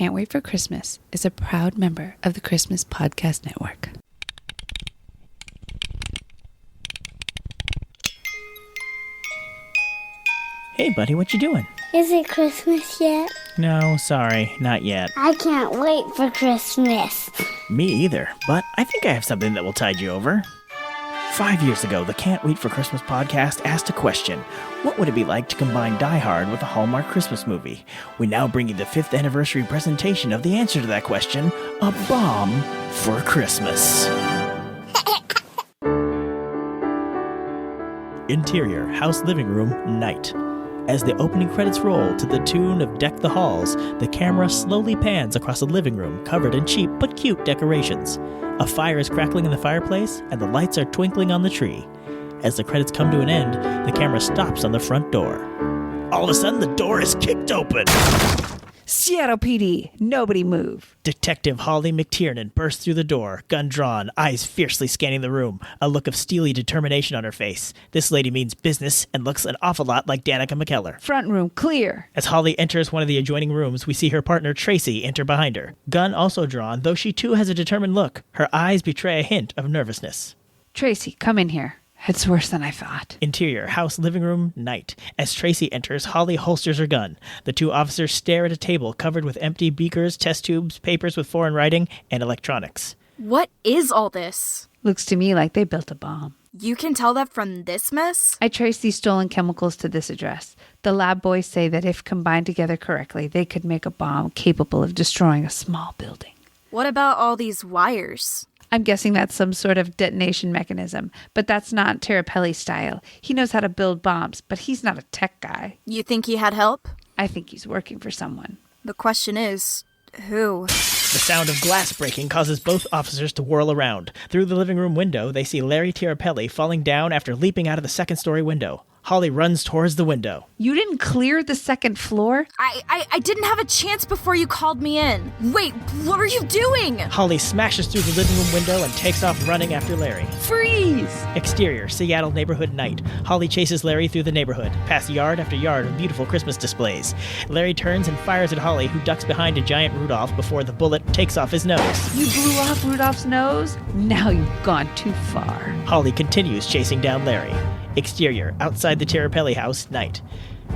Can't Wait for Christmas is a proud member of the Christmas Podcast Network. Hey, buddy, what you doing? Is it Christmas yet? No, sorry, not yet. I can't wait for Christmas. Me either, but I think I have something that will tide you over. 5 years ago, the Can't Wait for Christmas podcast asked a question. What would it be like to combine Die Hard with a Hallmark Christmas movie? We now bring you the 5th anniversary presentation of the answer to that question, A Bomb for Christmas. Interior, house living room, night. As the opening credits roll to the tune of Deck the Halls, the camera slowly pans across a living room covered in cheap but cute decorations. A fire is crackling in the fireplace, and the lights are twinkling on the tree. As the credits come to an end, the camera stops on the front door. All of a sudden, the door is kicked open. Seattle PD, nobody move. Detective Holly McTiernan bursts through the door, gun drawn, eyes fiercely scanning the room, a look of steely determination on her face. This lady means business and looks an awful lot like Danica McKellar. Front room clear. As Holly enters one of the adjoining rooms, we see her partner Tracy enter behind her. Gun also drawn, though she too has a determined look. Her eyes betray a hint of nervousness. Tracy, come in here. It's worse than I thought. Interior, house, living room, night. As Tracy enters, Holly holsters her gun. The two officers stare at a table covered with empty beakers, test tubes, papers with foreign writing, and electronics. What is all this? Looks to me like they built a bomb. You can tell that from this mess? I traced these stolen chemicals to this address. The lab boys say that if combined together correctly, they could make a bomb capable of destroying a small building. What about all these wires? I'm guessing that's some sort of detonation mechanism, but that's not Tirapelli's style. He knows how to build bombs, but he's not a tech guy. You think he had help? I think he's working for someone. The question is, who? The sound of glass breaking causes both officers to whirl around. Through the living room window, they see Larry Tirapelli falling down after leaping out of the second-story window. Holly runs towards the window. You didn't clear the second floor? I didn't have a chance before you called me in. Wait, what are you doing? Holly smashes through the living room window and takes off running after Larry. Freeze! Exterior, Seattle neighborhood night. Holly chases Larry through the neighborhood, past yard after yard of beautiful Christmas displays. Larry turns and fires at Holly, who ducks behind a giant Rudolph before the bullet takes off his nose. You blew off Rudolph's nose? Now you've gone too far. Holly continues chasing down Larry. Exterior, outside the Tirapelli house, night.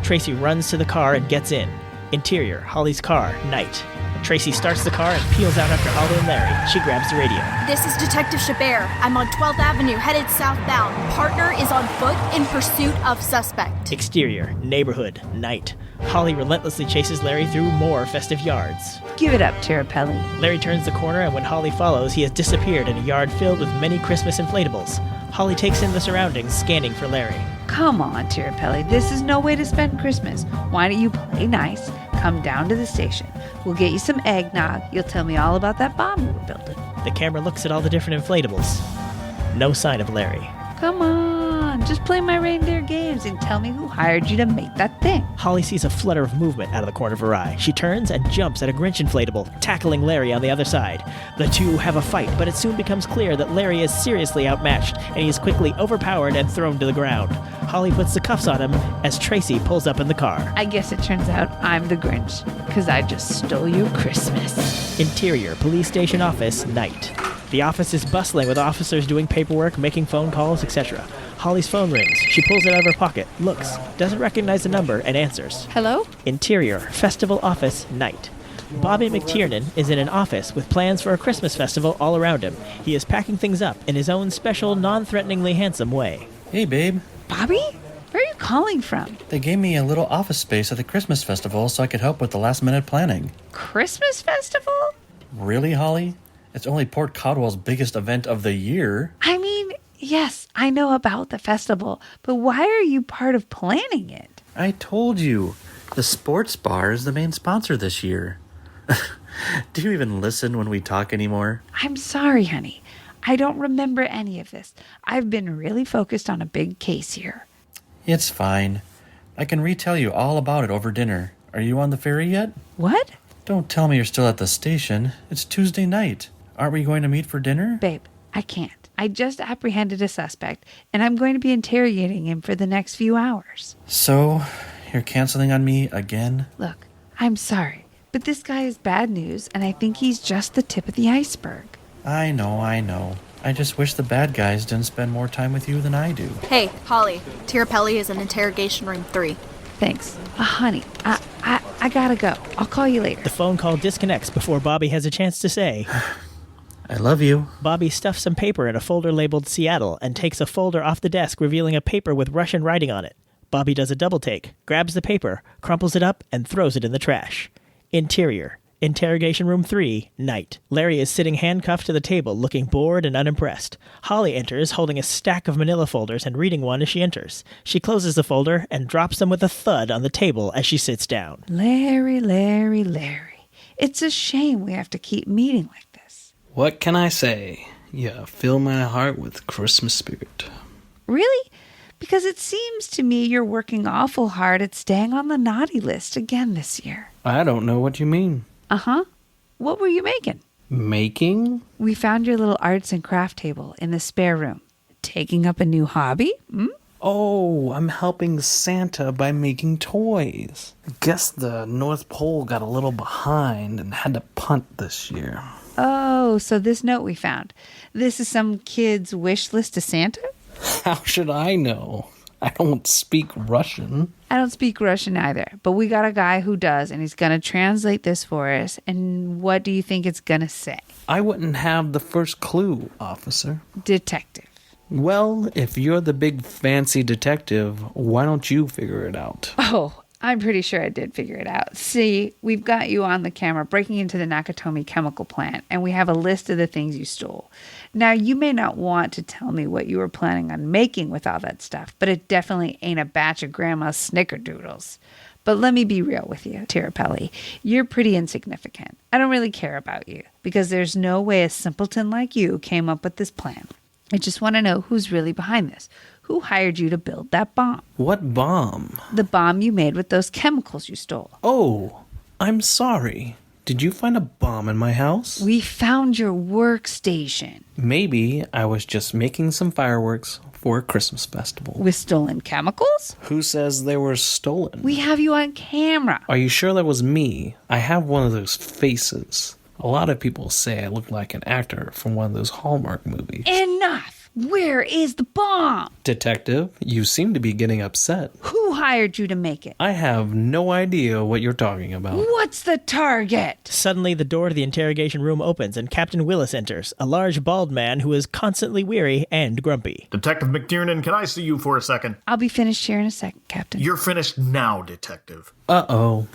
Tracy runs to the car and gets in. Interior, Holly's car, night. Tracy starts the car and peels out after Holly and Larry. She grabs the radio. This is Detective Chabert. I'm on 12th Avenue, headed southbound. Partner is on foot in pursuit of suspect. Exterior, neighborhood, night. Holly relentlessly chases Larry through more festive yards. Give it up, Tirapelli. Larry turns the corner, and when Holly follows, he has disappeared in a yard filled with many Christmas inflatables. Holly takes in the surroundings, scanning for Larry. Come on, Tirapelli. This is no way to spend Christmas. Why don't you play nice? Come down to the station. We'll get you some eggnog. You'll tell me all about that bomb you were building. The camera looks at all the different inflatables. No sign of Larry. Come on, just play my reindeer games and tell me who hired you to make that thing. Holly sees a flutter of movement out of the corner of her eye. She turns and jumps at a Grinch inflatable, tackling Larry on the other side. The two have a fight, but it soon becomes clear that Larry is seriously outmatched, and he is quickly overpowered and thrown to the ground. Holly puts the cuffs on him as Tracy pulls up in the car. I guess it turns out I'm the Grinch, because I just stole your Christmas. Interior, police station office, night. The office is bustling with officers doing paperwork, making phone calls, etc. Holly's phone rings. She pulls it out of her pocket, looks, doesn't recognize the number, and answers. Hello? Interior, festival office, night. Bobby McTiernan is in an office with plans for a Christmas festival all around him. He is packing things up in his own special, non-threateningly handsome way. Hey, babe. Bobby? Where are you calling from? They gave me a little office space at the Christmas festival so I could help with the last-minute planning. Christmas festival? Really, Holly? It's only Port Caldwell's biggest event of the year. I mean, yes, I know about the festival, but why are you part of planning it? I told you. The sports bar is the main sponsor this year. Do you even listen when we talk anymore? I'm sorry, honey. I don't remember any of this. I've been really focused on a big case here. It's fine. I can retell you all about it over dinner. Are you on the ferry yet? What? Don't tell me you're still at the station. It's Tuesday night. Aren't we going to meet for dinner? Babe, I can't. I just apprehended a suspect, and I'm going to be interrogating him for the next few hours. So, you're canceling on me again? Look, I'm sorry, But this guy is bad news, and I think he's just the tip of the iceberg. I know. I just wish the bad guys didn't spend more time with you than I do. Hey, Holly. Tirapelli is in interrogation room 3. Thanks. Honey, I gotta go. I'll call you later. The phone call disconnects before Bobby has a chance to say. I love you. Bobby stuffs some paper in a folder labeled Seattle and takes a folder off the desk, revealing a paper with Russian writing on it. Bobby does a double take, grabs the paper, crumples it up, and throws it in the trash. Interior. Interrogation room 3, night. Larry is sitting handcuffed to the table, looking bored and unimpressed. Holly enters, holding a stack of manila folders and reading one as she enters. She closes the folder and drops them with a thud on the table as she sits down. Larry. It's a shame we have to keep meeting like this. What can I say? You fill my heart with Christmas spirit. Really? Because it seems to me you're working awful hard at staying on the naughty list again this year. I don't know what you mean. Uh-huh. What were you making? Making? We found your little arts and craft table in the spare room. Taking up a new hobby? Oh, I'm helping Santa by making toys. Guess the North Pole got a little behind and had to punt this year. Oh, so this note we found. This is some kid's wish list to Santa? How should I know? I don't speak Russian. I don't speak Russian either, but we got a guy who does, and he's going to translate this for us. And what do you think it's going to say? I wouldn't have the first clue, officer. Detective. Well, if you're the big fancy detective, why don't you figure it out? Oh, I'm pretty sure I did figure it out. See, we've got you on the camera breaking into the Nakatomi chemical plant, and we have a list of the things you stole. Now, you may not want to tell me what you were planning on making with all that stuff, but it definitely ain't a batch of Grandma's snickerdoodles. But let me be real with you, Tirapelli. You're pretty insignificant. I don't really care about you, because there's no way a simpleton like you came up with this plan. I just want to know who's really behind this. Who hired you to build that bomb? What bomb? The bomb you made with those chemicals you stole. Oh, I'm sorry. Did you find a bomb in my house? We found your workstation. Maybe I was just making some fireworks for a Christmas festival. With stolen chemicals? Who says they were stolen? We have you on camera. Are you sure that was me? I have one of those faces. A lot of people say I look like an actor from one of those Hallmark movies. Enough! Where is the bomb? Detective, you seem to be getting upset. Who hired you to make it? I have no idea what you're talking about. What's the target? Suddenly, the door to the interrogation room opens and Captain Willis enters, a large bald man who is constantly weary and grumpy. Detective McTiernan, can I see you for a second? I'll be finished here in a second, Captain. You're finished now, Detective. Uh-oh.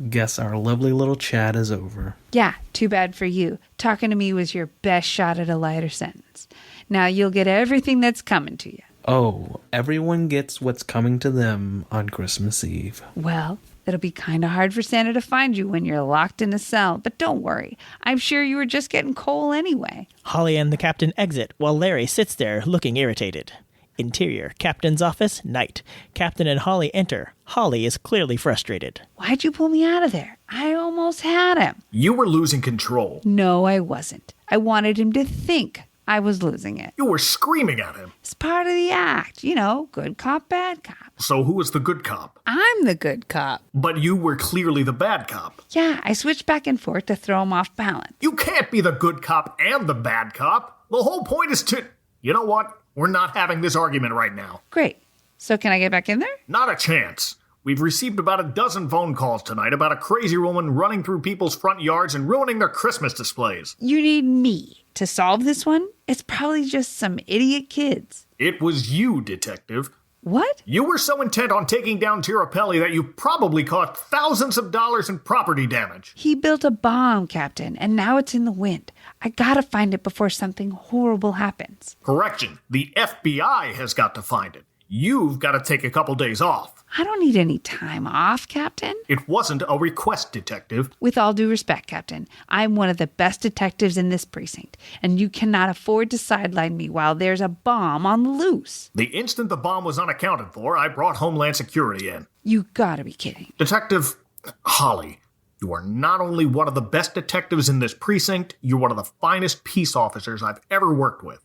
Guess our lovely little chat is over. Yeah, too bad for you. Talking to me was your best shot at a lighter sentence. Now you'll get everything that's coming to you. Oh, everyone gets what's coming to them on Christmas Eve. Well, it'll be kind of hard for Santa to find you when you're locked in a cell, but don't worry. I'm sure you were just getting coal anyway. Holly and the captain exit while Larry sits there looking irritated. Interior, captain's office, night. Captain and Holly enter. Holly is clearly frustrated. Why'd you pull me out of there? I almost had him. You were losing control. No, I wasn't. I wanted him to think I was losing it. You were screaming at him. It's part of the act. You know, good cop, bad cop. So who was the good cop? I'm the good cop. But you were clearly the bad cop. Yeah, I switched back and forth to throw him off balance. You can't be the good cop and the bad cop. The whole point is to... You know what? We're not having this argument right now. Great. So can I get back in there? Not a chance. We've received about a dozen phone calls tonight about a crazy woman running through people's front yards and ruining their Christmas displays. You need me to solve this one? It's probably just some idiot kids. It was you, Detective. What? You were so intent on taking down Tirapelli that you probably caused thousands of dollars in property damage. He built a bomb, Captain, and now it's in the wind. I gotta find it before something horrible happens. Correction. The FBI has got to find it. You've got to take a couple days off. I don't need any time off, Captain. It wasn't a request, Detective. With all due respect, Captain, I'm one of the best detectives in this precinct, and you cannot afford to sideline me while there's a bomb on the loose. The instant the bomb was unaccounted for, I brought Homeland Security in. You gotta be kidding. Detective Holly, you are not only one of the best detectives in this precinct, you're one of the finest peace officers I've ever worked with.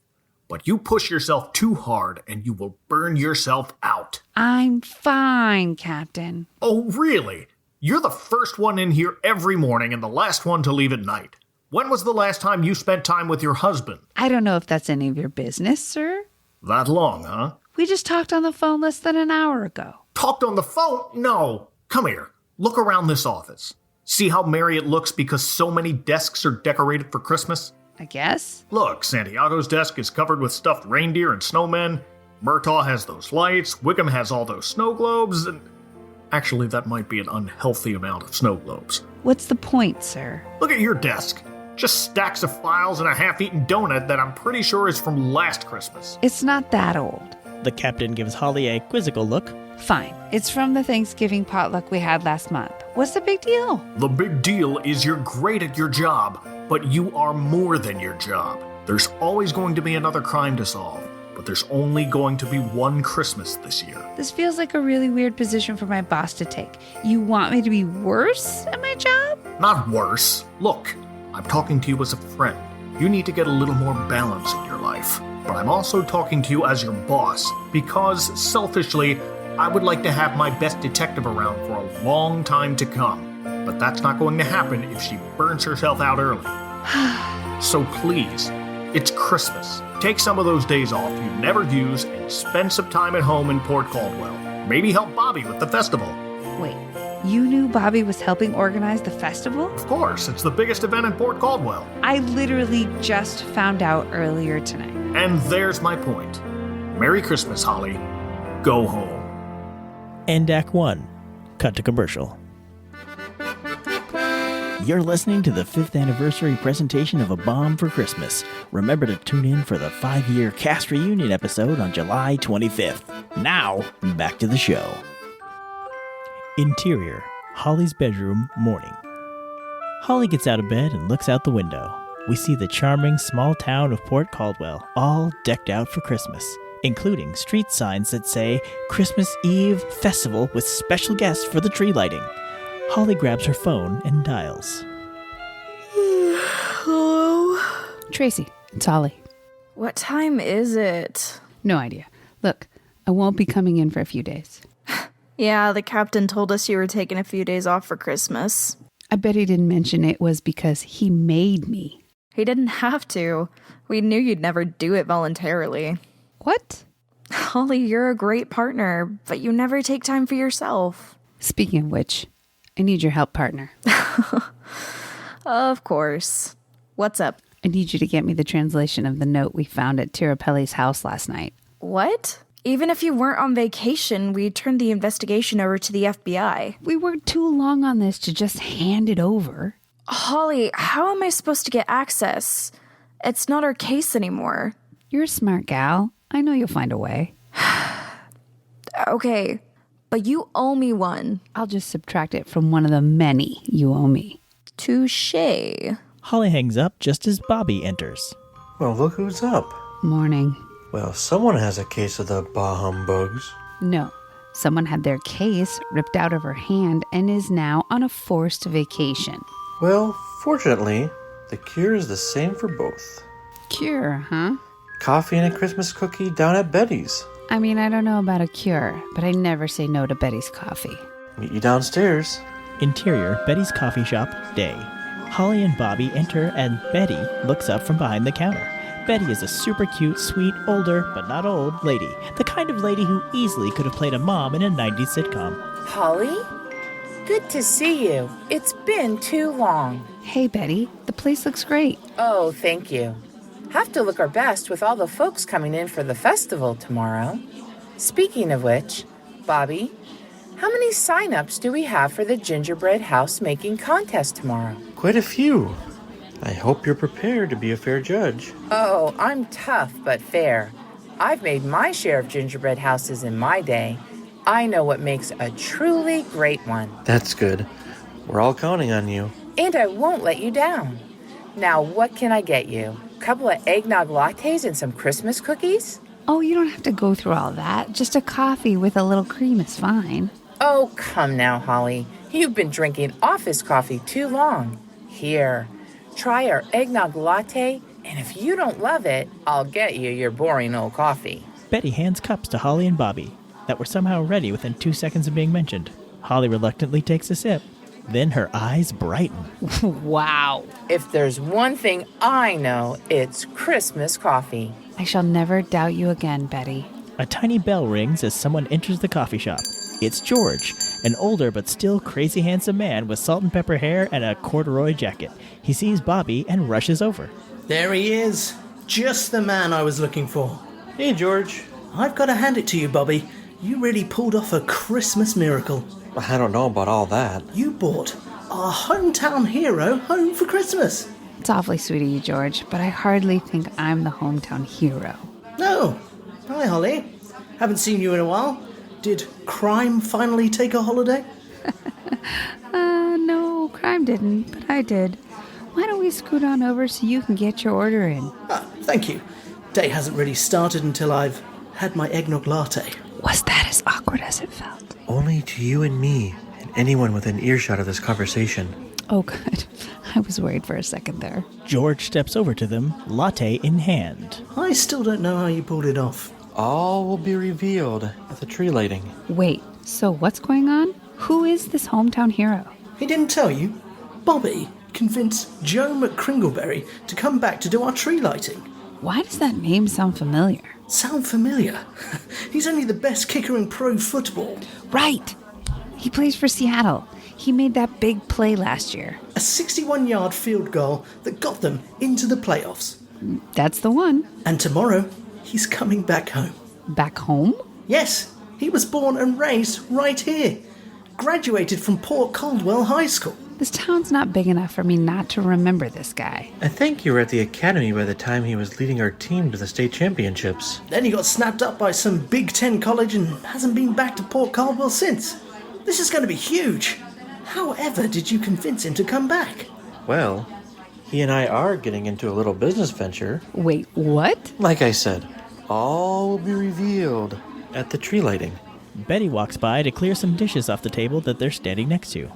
But you push yourself too hard and you will burn yourself out. I'm fine, Captain. Oh, really? You're the first one in here every morning and the last one to leave at night. When was the last time you spent time with your husband? I don't know if that's any of your business, sir. That long, huh? We just talked on the phone less than an hour ago. Talked on the phone? No. Come here. Look around this office. See how merry it looks because so many desks are decorated for Christmas? I guess. Look, Santiago's desk is covered with stuffed reindeer and snowmen. Murtaugh has those lights. Wickham has all those snow globes. And actually, that might be an unhealthy amount of snow globes. What's the point, sir? Look at your desk. Just stacks of files and a half-eaten donut that I'm pretty sure is from last Christmas. It's not that old. The captain gives Holly a quizzical look. Fine. It's from the Thanksgiving potluck we had last month. What's the big deal? The big deal is you're great at your job, but you are more than your job. There's always going to be another crime to solve, but there's only going to be one Christmas this year. This feels like a really weird position for my boss to take. You want me to be worse at my job? Not worse. Look, I'm talking to you as a friend. You need to get a little more balance in your life. But I'm also talking to you as your boss, because, selfishly, I would like to have my best detective around for a long time to come. But that's not going to happen if she burns herself out early. So please, it's Christmas. Take some of those days off you never use and spend some time at home in Port Caldwell. Maybe help Bobby with the festival. Wait, you knew Bobby was helping organize the festival? Of course, it's the biggest event in Port Caldwell. I literally just found out earlier tonight. And there's my point. Merry Christmas, Holly. Go home. End Act 1. Cut to commercial. You're listening to the 5th anniversary presentation of A Bomb for Christmas. Remember to tune in for the 5-year cast reunion episode on July 25th. Now, back to the show. Interior, Holly's bedroom, morning. Holly gets out of bed and looks out the window. We see the charming small town of Port Caldwell, all decked out for Christmas, including street signs that say Christmas Eve Festival with special guests for the tree lighting. Holly grabs her phone and dials. Hello? Tracy, it's Holly. What time is it? No idea. Look, I won't be coming in for a few days. Yeah, the captain told us you were taking a few days off for Christmas. I bet he didn't mention it was because he made me. He didn't have to. We knew you'd never do it voluntarily. What? Holly, you're a great partner, but you never take time for yourself. Speaking of which, I need your help, partner. Of course. What's up? I need you to get me the translation of the note we found at Tirapelli's house last night. What? Even if you weren't on vacation, we turned the investigation over to the FBI. We worked too long on this to just hand it over. Holly, how am I supposed to get access? It's not our case anymore. You're a smart gal. I know you'll find a way. Okay, but you owe me one. I'll just subtract it from one of the many you owe me. Touché. Holly hangs up just as Bobby enters. Well, look who's up. Morning. Well, someone has a case of the bah humbugs. No. Someone had their case ripped out of her hand and is now on a forced vacation. Well, fortunately, the cure is the same for both. Cure, huh? Coffee and a Christmas cookie down at Betty's. I mean, I don't know about a cure, but I never say no to Betty's coffee. Meet you downstairs. Interior, Betty's coffee shop, day. Holly and Bobby enter and Betty looks up from behind the counter. Betty is a super cute, sweet, older, but not old, lady. The kind of lady who easily could have played a mom in a 90s sitcom. Holly? Good to see you. It's been too long. Hey, Betty. The place looks great. Oh, thank you. Have to look our best with all the folks coming in for the festival tomorrow. Speaking of which, Bobby, how many sign-ups do we have for the gingerbread house making contest tomorrow? Quite a few. I hope you're prepared to be a fair judge. Oh, I'm tough but fair. I've made my share of gingerbread houses in my day. I know what makes a truly great one. That's good. We're all counting on you. And I won't let you down. Now, what can I get you? A couple of eggnog lattes and some Christmas cookies? Oh, you don't have to go through all that. Just a coffee with a little cream is fine. Oh, come now, Holly. You've been drinking office coffee too long. Here, try our eggnog latte, and if you don't love it, I'll get you your boring old coffee. Betty hands cups to Holly and Bobby that were somehow ready within 2 seconds of being mentioned. Holly reluctantly takes a sip. Then her eyes brighten. Wow. If there's one thing I know, it's Christmas coffee. I shall never doubt you again, Betty. A tiny bell rings as someone enters the coffee shop. It's George, an older but still crazy handsome man with salt and pepper hair and a corduroy jacket. He sees Bobby and rushes over. There he is. Just the man I was looking for. Hey, George. I've got to hand it to you, Bobby. You really pulled off a Christmas miracle. I don't know about all that. You brought our hometown hero home for Christmas. It's awfully sweet of you, George, but I hardly think I'm the hometown hero. Oh, hi, Holly. Haven't seen you in a while. Did crime finally take a holiday? No, crime didn't, but I did. Why don't we scoot on over so you can get your order in? Thank you. Day hasn't really started until I've had my eggnog latte. Was that as awkward as it felt? Only to you and me, and anyone within earshot of this conversation. Oh, good. I was worried for a second there. George steps over to them, latte in hand. I still don't know how you pulled it off. All will be revealed at the tree lighting. Wait, so what's going on? Who is this hometown hero? He didn't tell you? Bobby convinced Joe McCringleberry to come back to do our tree lighting. Why does that name sound familiar? Sound familiar? He's only the best kicker in pro football. Right! He plays for Seattle. He made that big play last year. A 61-yard field goal that got them into the playoffs. That's the one. And tomorrow, he's coming back home. Back home? Yes, he was born and raised right here. Graduated from Port Caldwell High School. This town's not big enough for me not to remember this guy. I think you were at the academy by the time he was leading our team to the state championships. Then he got snapped up by some Big Ten college and hasn't been back to Port Caldwell since. This is going to be huge. However did you convince him to come back? Well, he and I are getting into a little business venture. Wait, what? Like I said, all will be revealed at the tree lighting. Betty walks by to clear some dishes off the table that they're standing next to.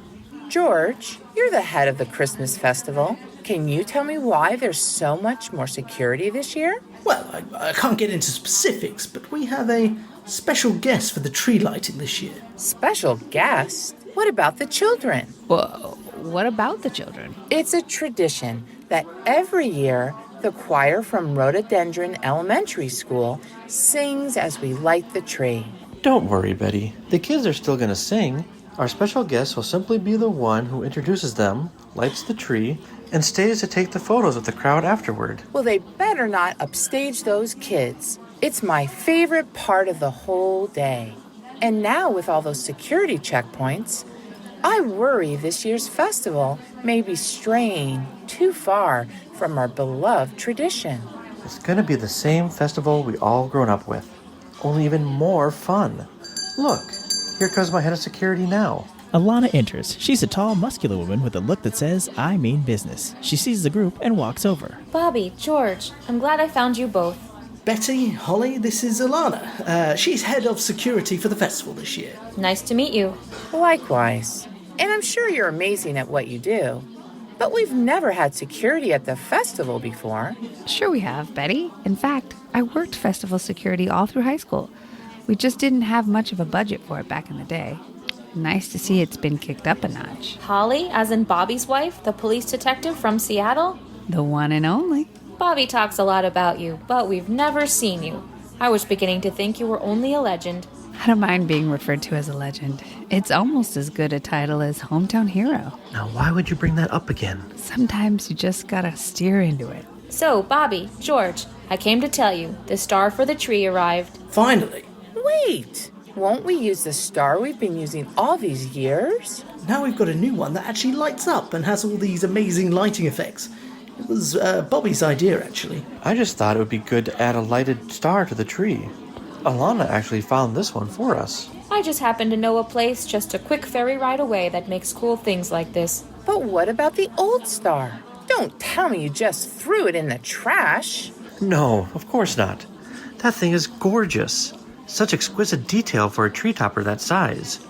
George, you're the head of the Christmas festival. Can you tell me why there's so much more security this year? Well, I can't get into specifics, but we have a special guest for the tree lighting this year. Special guest? What about the children? Whoa, what about the children? It's a tradition that every year the choir from Rhododendron Elementary School sings as we light the tree. Don't worry, Betty. The kids are still going to sing. Our special guest will simply be the one who introduces them, lights the tree, and stays to take the photos with the crowd afterward. Well, they better not upstage those kids. It's my favorite part of the whole day. And now with all those security checkpoints, I worry this year's festival may be straying too far from our beloved tradition. It's going to be the same festival we all grown up with, only even more fun. Look, here comes my head of security now. Alana enters. She's a tall, muscular woman with a look that says, I mean business. She sees the group and walks over. Bobby, George, I'm glad I found you both. Betty, Holly, this is Alana. She's head of security for the festival this year. Nice to meet you. Likewise. And I'm sure you're amazing at what you do. But we've never had security at the festival before. Sure we have, Betty. In fact, I worked festival security all through high school. We just didn't have much of a budget for it back in the day. Nice to see it's been kicked up a notch. Holly, as in Bobby's wife, the police detective from Seattle? The one and only. Bobby talks a lot about you, but we've never seen you. I was beginning to think you were only a legend. I don't mind being referred to as a legend. It's almost as good a title as hometown hero. Now, why would you bring that up again? Sometimes you just gotta steer into it. So, Bobby, George, I came to tell you, the star for the tree arrived. Finally. Wait, won't we use the star we've been using all these years? Now we've got a new one that actually lights up and has all these amazing lighting effects. It was Bobby's idea, actually. I just thought it would be good to add a lighted star to the tree. Alana actually found this one for us. I just happen to know a place just a quick ferry ride away that makes cool things like this. But what about the old star? Don't tell me you just threw it in the trash. No, of course not. That thing is gorgeous. Such exquisite detail for a tree topper that size.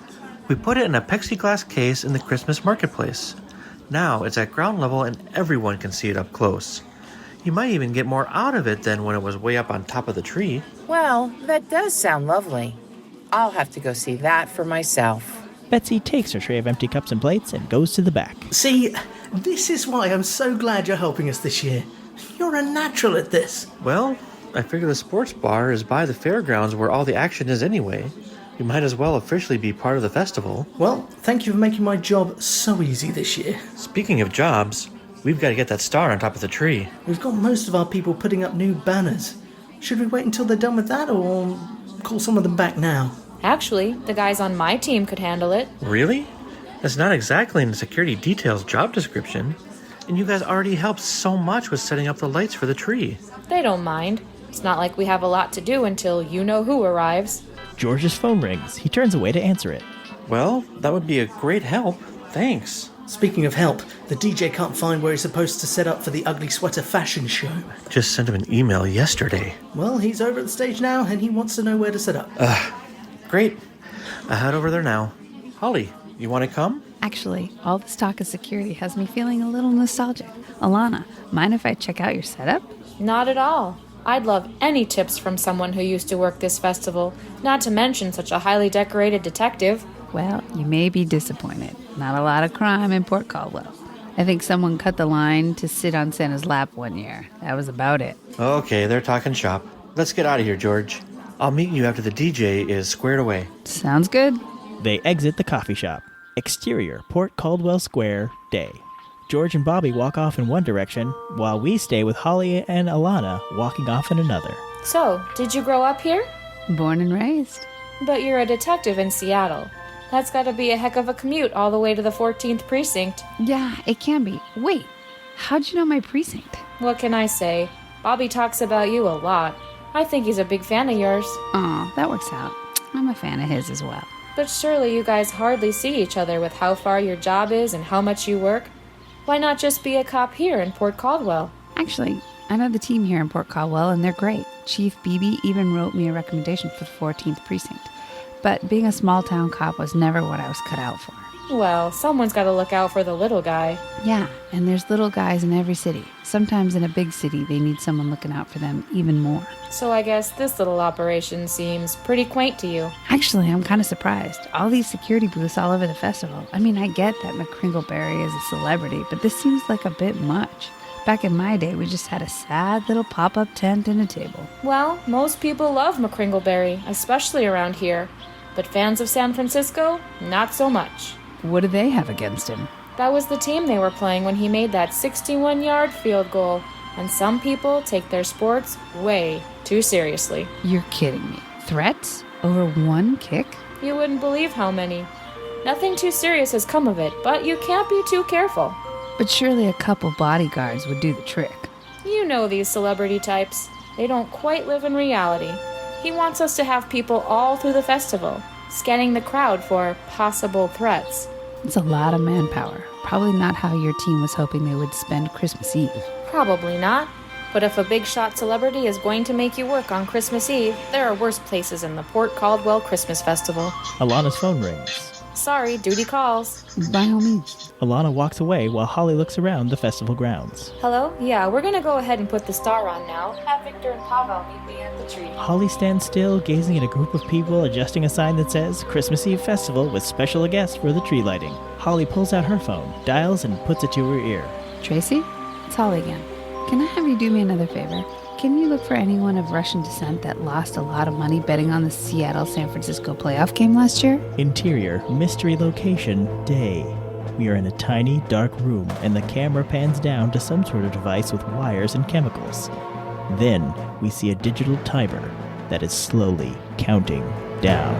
We put it in a plexiglass case in the Christmas marketplace. Now it's at ground level and everyone can see it up close. You might even get more out of it than when it was way up on top of the tree. Well, that does sound lovely. I'll have to go see that for myself. Betsy takes her tray of empty cups and plates and goes to the back. See, this is why I'm so glad you're helping us this year. You're a natural at this. Well, I figure the sports bar is by the fairgrounds where all the action is anyway. You might as well officially be part of the festival. Well, thank you for making my job so easy this year. Speaking of jobs, we've got to get that star on top of the tree. We've got most of our people putting up new banners. Should we wait until they're done with that, or call some of them back now? Actually, the guys on my team could handle it. Really? That's not exactly in the security details job description. And you guys already helped so much with setting up the lights for the tree. They don't mind. It's not like we have a lot to do until you-know-who arrives. George's phone rings. He turns away to answer it. Well, that would be a great help. Thanks. Speaking of help, the DJ can't find where he's supposed to set up for the Ugly Sweater fashion show. Just sent him an email yesterday. Well, he's over at the stage now, and he wants to know where to set up. Great. I head over there now. Holly, you want to come? Actually, all this talk of security has me feeling a little nostalgic. Alana, mind if I check out your setup? Not at all. I'd love any tips from someone who used to work this festival, not to mention such a highly decorated detective. Well, you may be disappointed. Not a lot of crime in Port Caldwell. I think someone cut the line to sit on Santa's lap one year. That was about it. Okay, they're talking shop. Let's get out of here, George. I'll meet you after the DJ is squared away. Sounds good. They exit the coffee shop. Exterior, Port Caldwell Square, day. George and Bobby walk off in one direction, while we stay with Holly and Alana walking off in another. So, did you grow up here? Born and raised. But you're a detective in Seattle. That's gotta be a heck of a commute all the way to the 14th precinct. Yeah, it can be. Wait, how'd you know my precinct? What can I say? Bobby talks about you a lot. I think he's a big fan of yours. Aw, that works out. I'm a fan of his as well. But surely you guys hardly see each other with how far your job is and how much you work. Why not just be a cop here in Port Caldwell? Actually, I know the team here in Port Caldwell, and they're great. Chief Beebe even wrote me a recommendation for the 14th precinct. But being a small-town cop was never what I was cut out for. Well, someone's got to look out for the little guy. Yeah, and there's little guys in every city. Sometimes in a big city, they need someone looking out for them even more. So I guess this little operation seems pretty quaint to you. Actually, I'm kind of surprised. All these security booths all over the festival. I mean, I get that McCringleberry is a celebrity, but this seems like a bit much. Back in my day, we just had a sad little pop-up tent and a table. Well, most people love McCringleberry, especially around here. But fans of San Francisco, not so much. What do they have against him? That was the team they were playing when he made that 61-yard field goal. And some people take their sports way too seriously. You're kidding me. Threats? Over one kick? You wouldn't believe how many. Nothing too serious has come of it, but you can't be too careful. But surely a couple bodyguards would do the trick. You know these celebrity types. They don't quite live in reality. He wants us to have people all through the festival, scanning the crowd for possible threats. It's a lot of manpower. Probably not how your team was hoping they would spend Christmas Eve. Probably not. But if a big shot celebrity is going to make you work on Christmas Eve, there are worse places in the Port Caldwell Christmas Festival. Alana's phone rings. Sorry, duty calls. By all means. Alana walks away while Holly looks around the festival grounds. Hello? Yeah, we're gonna go ahead and put the star on now. Have Victor and Pavel meet me at the tree. Holly stands still, gazing at a group of people adjusting a sign that says Christmas Eve Festival with special guests for the tree lighting. Holly pulls out her phone, dials, and puts it to her ear. Tracy? It's Holly again. Can I have you do me another favor? Can you look for anyone of Russian descent that lost a lot of money betting on the Seattle-San Francisco playoff game last year? Interior, mystery location, day. We are in a tiny, dark room, and the camera pans down to some sort of device with wires and chemicals. Then, we see a digital timer that is slowly counting down.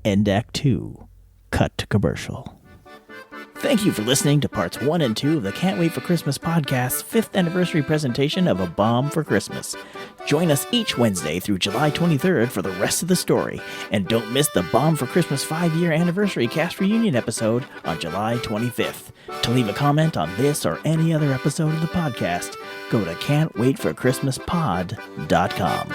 End Act 2. Cut to commercial. Thank you for listening to parts 1 and 2 of the Can't Wait for Christmas podcast's 5th anniversary presentation of A Bomb for Christmas. Join us each Wednesday through July 23rd for the rest of the story. And don't miss the Bomb for Christmas 5-year anniversary cast reunion episode on July 25th. To leave a comment on this or any other episode of the podcast, go to can'twaitforchristmaspod.com.